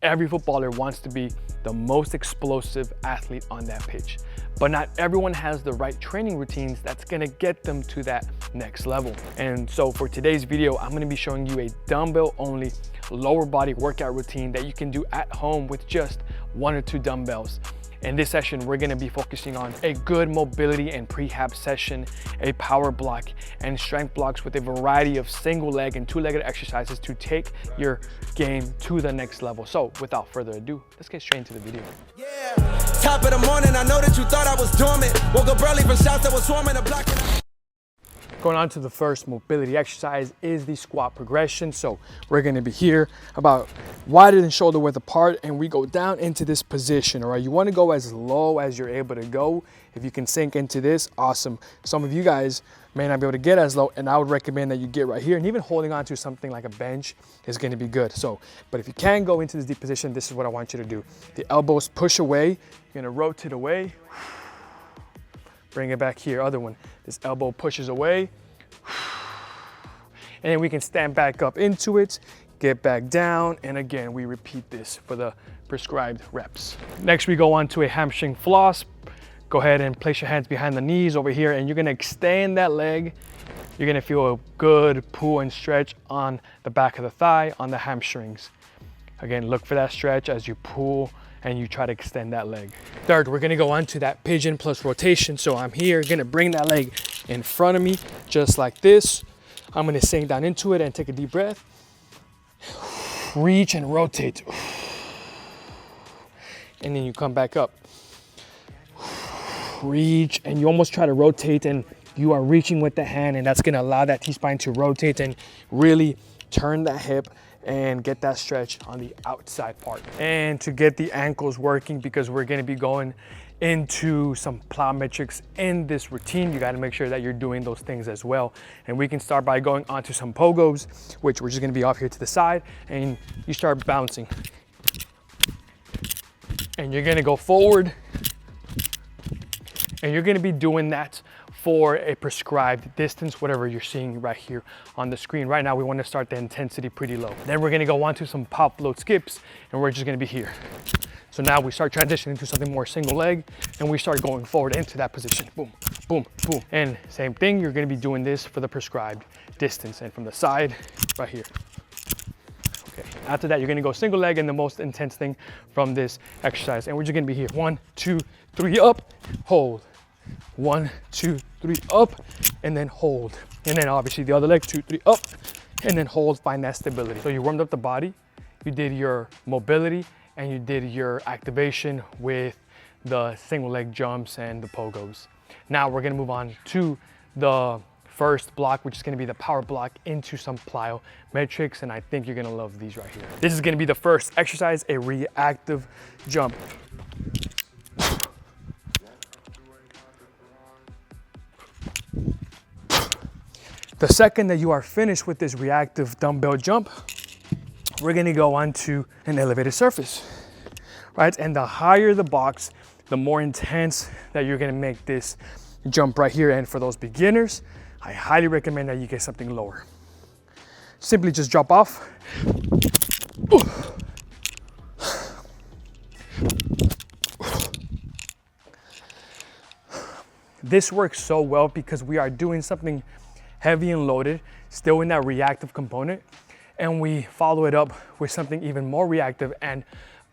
every footballer wants to be the most explosive athlete on that pitch, but not everyone has the right training routines that's gonna get them to that next level. And so for today's video, I'm gonna be showing you a dumbbell only lower body workout routine that you can do at home with just 1 or 2 dumbbells. In this session, we're gonna be focusing on a good mobility and prehab session, a power block, and strength blocks with a variety of single leg and 2-legged exercises to take your game to the next level. So without further ado, let's get straight into the video. Yeah. Top of the morning, I know that you thought I was dormant. Woke up early from shots that was swarming the block. Going on to the first mobility exercise is the squat progression. So we're gonna be here about wider than shoulder width apart, and we go down into this position, all right? You wanna go as low as you're able to go. If you can sink into this, awesome. Some of you guys may not be able to get as low, and I would recommend that you get right here, and even holding on to something like a bench is gonna be good. So, but if you can go into this deep position, this is what I want you to do. The elbows push away, you're gonna rotate away, bring it back here, other one. This elbow pushes away, and then we can stand back up into it, get back down, and again, we repeat this for the prescribed reps. Next, we go on to a hamstring floss. Go ahead and place your hands behind the knees over here, and you're gonna extend that leg. You're gonna feel a good pull and stretch on the back of the thigh, on the hamstrings. Again, look for that stretch as you pull and you try to extend that leg. Third, we're gonna go on to that pigeon plus rotation. So I'm here, gonna bring that leg in front of me, just like this. I'm gonna sink down into it and take a deep breath. Reach and rotate. And then you come back up. Reach, and you almost try to rotate, and you are reaching with the hand, and that's gonna allow that T-spine to rotate and really turn that hip and get that stretch on the outside part. And to get the ankles working, because we're gonna be going into some plyometrics in this routine, you gotta make sure that you're doing those things as well. And we can start by going onto some pogos, which we're just gonna be off here to the side, and you start bouncing. And you're gonna go forward, and you're gonna be doing that for a prescribed distance, whatever you're seeing right here on the screen. Right now, we wanna start the intensity pretty low. Then we're gonna go on to some pop float skips, and we're just gonna be here. So now we start transitioning to something more single leg, and we start going forward into that position. Boom, boom, boom. And same thing, you're gonna be doing this for the prescribed distance, and from the side, right here. Okay. After that, you're gonna go single leg and the most intense thing from this exercise. And we're just gonna be here. 1, 2, 3, up, hold. 1, 2, 3, up, and then hold. And then obviously the other leg, 2, 3, up, and then hold, find that stability. So you warmed up the body, you did your mobility, and you did your activation with the single leg jumps and the pogos. Now we're gonna move on to the first block, which is gonna be the power block into some plyometrics, and I think you're gonna love these right here. This is gonna be the first exercise, a reactive jump. The second that you are finished with this reactive dumbbell jump, we're gonna go on to an elevated surface, right? And the higher the box, the more intense that you're gonna make this jump right here. And for those beginners, I highly recommend that you get something lower. Simply just drop off. This works so well because we are doing something heavy and loaded, still in that reactive component, and we follow it up with something even more reactive and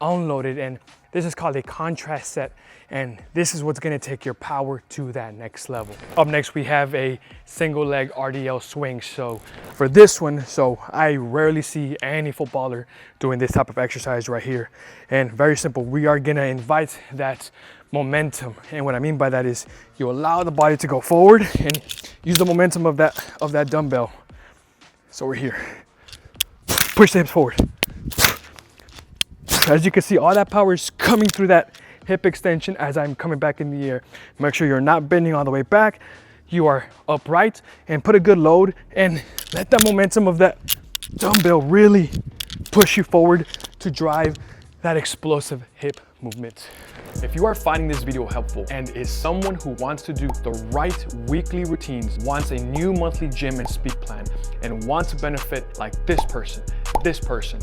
unloaded, and this is called a contrast set, and this is what's gonna take your power to that next level. Up next, we have a single leg RDL swing. So for this one, so I rarely see any footballer doing this type of exercise right here, and very simple. We are gonna invite that momentum, and what I mean by that is you allow the body to go forward and use the momentum of that dumbbell. So we're here. Push the hips forward. As you can see, all that power is coming through that hip extension as I'm coming back in the air. Make sure you're not bending all the way back. You are upright, and put a good load and let that momentum of that dumbbell really push you forward to drive that explosive hip movement. If you are finding this video helpful and is someone who wants to do the right weekly routines, wants a new monthly gym and speed plan, and wants to benefit like this person, this person,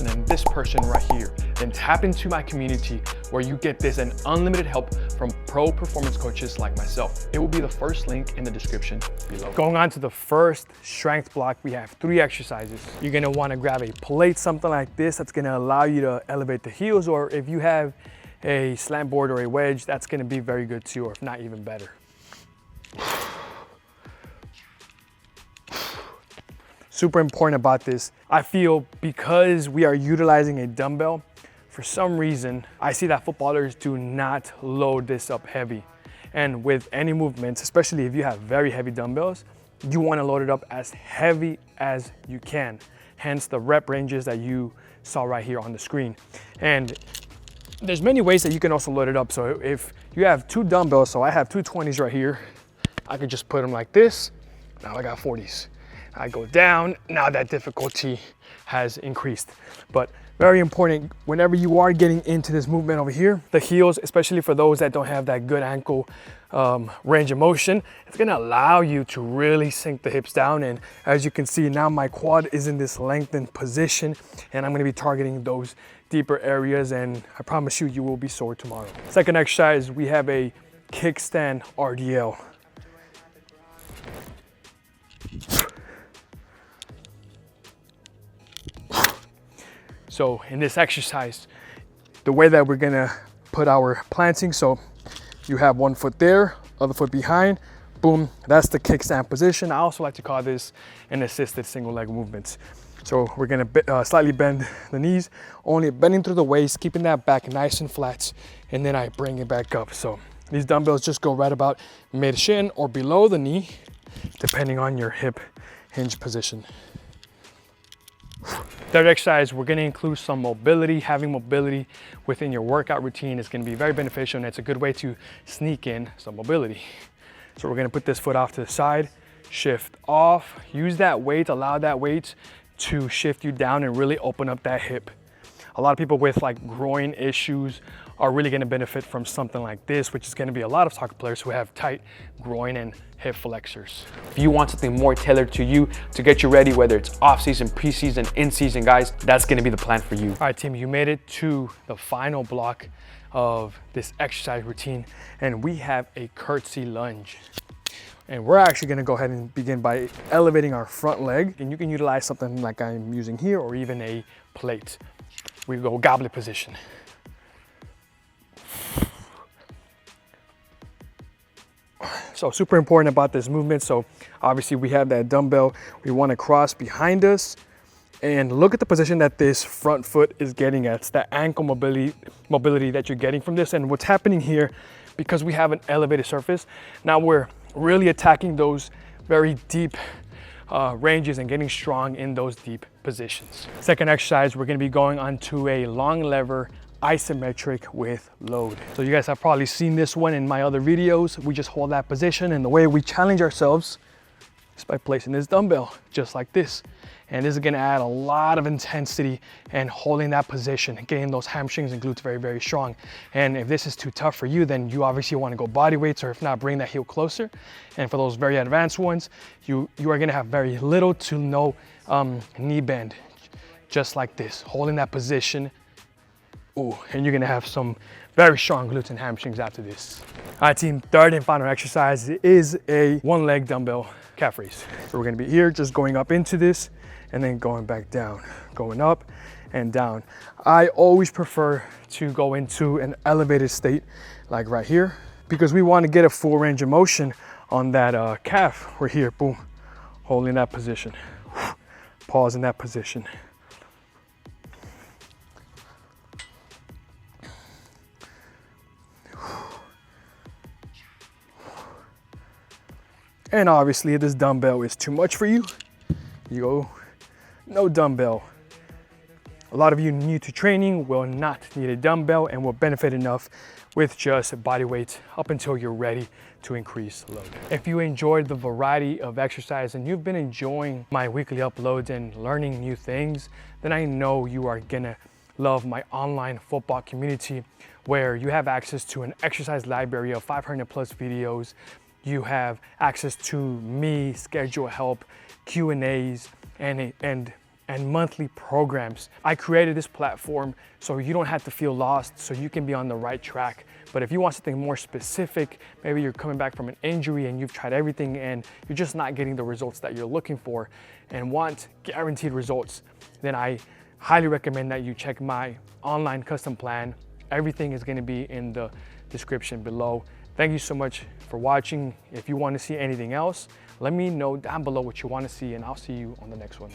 and this person right here. Then tap into my community where you get this and unlimited help from pro performance coaches like myself. It will be the first link in the description below. Going on to the first strength block, we have 3 exercises. You're gonna wanna grab a plate, something like this, that's gonna allow you to elevate the heels, or if you have a slant board or a wedge, that's gonna be very good too, or if not, even better. Super important about this. I feel because we are utilizing a dumbbell, for some reason, I see that footballers do not load this up heavy. And with any movements, especially if you have very heavy dumbbells, you wanna load it up as heavy as you can. Hence the rep ranges that you saw right here on the screen. And there's many ways that you can also load it up. So if you have 2 dumbbells, so I have 2 20s right here, I could just put them like this. Now I got 40s. I go down, now that difficulty has increased. But very important, whenever you are getting into this movement over here, the heels, especially for those that don't have that good ankle range of motion, it's gonna allow you to really sink the hips down. And as you can see, now my quad is in this lengthened position, and I'm gonna be targeting those deeper areas, and I promise you, you will be sore tomorrow. Second exercise, we have a kickstand RDL. So in this exercise, the way that we're gonna put our planting, so you have 1 foot there, other foot behind, boom, that's the kickstand position. I also like to call this an assisted single leg movement. So we're gonna slightly bend the knees, only bending through the waist, keeping that back nice and flat, and then I bring it back up. So these dumbbells just go right about mid shin or below the knee, depending on your hip hinge position. Third exercise, we're gonna include some mobility. Having mobility within your workout routine is gonna be very beneficial, and it's a good way to sneak in some mobility. So we're gonna put this foot off to the side, shift off, use that weight, allow that weight to shift you down and really open up that hip. A lot of people with like groin issues are really gonna benefit from something like this, which is gonna be a lot of soccer players who have tight groin and hip flexors. If you want something more tailored to you to get you ready, whether it's off-season, preseason, in-season, guys, that's gonna be the plan for you. All right, team, you made it to the final block of this exercise routine, and we have a curtsy lunge. And we're actually gonna go ahead and begin by elevating our front leg, and you can utilize something like I'm using here, or even a plate. We go goblet position. So super important about this movement. So obviously we have that dumbbell. We want to cross behind us, and look at the position that this front foot is getting at. It's that ankle mobility that you're getting from this. And what's happening here, because we have an elevated surface, now we're really attacking those very deep ranges and getting strong in those deep positions. Second exercise, we're going to be going onto a long lever isometric with load. So you guys have probably seen this one in my other videos. We just hold that position, and the way we challenge ourselves is by placing this dumbbell just like this. And this is gonna add a lot of intensity and holding that position, getting those hamstrings and glutes very, very strong. And if this is too tough for you, then you obviously wanna go body weights, or if not, bring that heel closer. And for those very advanced ones, you are gonna have very little to no knee bend, just like this, holding that position. Ooh, and you're gonna have some very strong glutes and hamstrings after this. All right, team, third and final exercise is a 1-leg dumbbell calf raise. So we're gonna be here, just going up into this, and then going back down, going up and down. I always prefer to go into an elevated state, like right here, because we wanna get a full range of motion on that calf. We're here, boom, holding that position, pause in that position. And obviously, if this dumbbell is too much for you, you go no dumbbell. A lot of you new to training will not need a dumbbell and will benefit enough with just body weight up until you're ready to increase load. If you enjoyed the variety of exercise and you've been enjoying my weekly uploads and learning new things, then I know you are gonna love my online football community, where you have access to an exercise library of 500 plus videos. You have access to me, schedule help, Q&As, and and monthly programs. I created this platform so you don't have to feel lost, so you can be on the right track. But if you want something more specific, maybe you're coming back from an injury and you've tried everything and you're just not getting the results that you're looking for and want guaranteed results, then I highly recommend that you check my online custom plan. Everything is going to be in the description below. Thank you so much for watching. If you want to see anything else, let me know down below what you want to see, and I'll see you on the next one.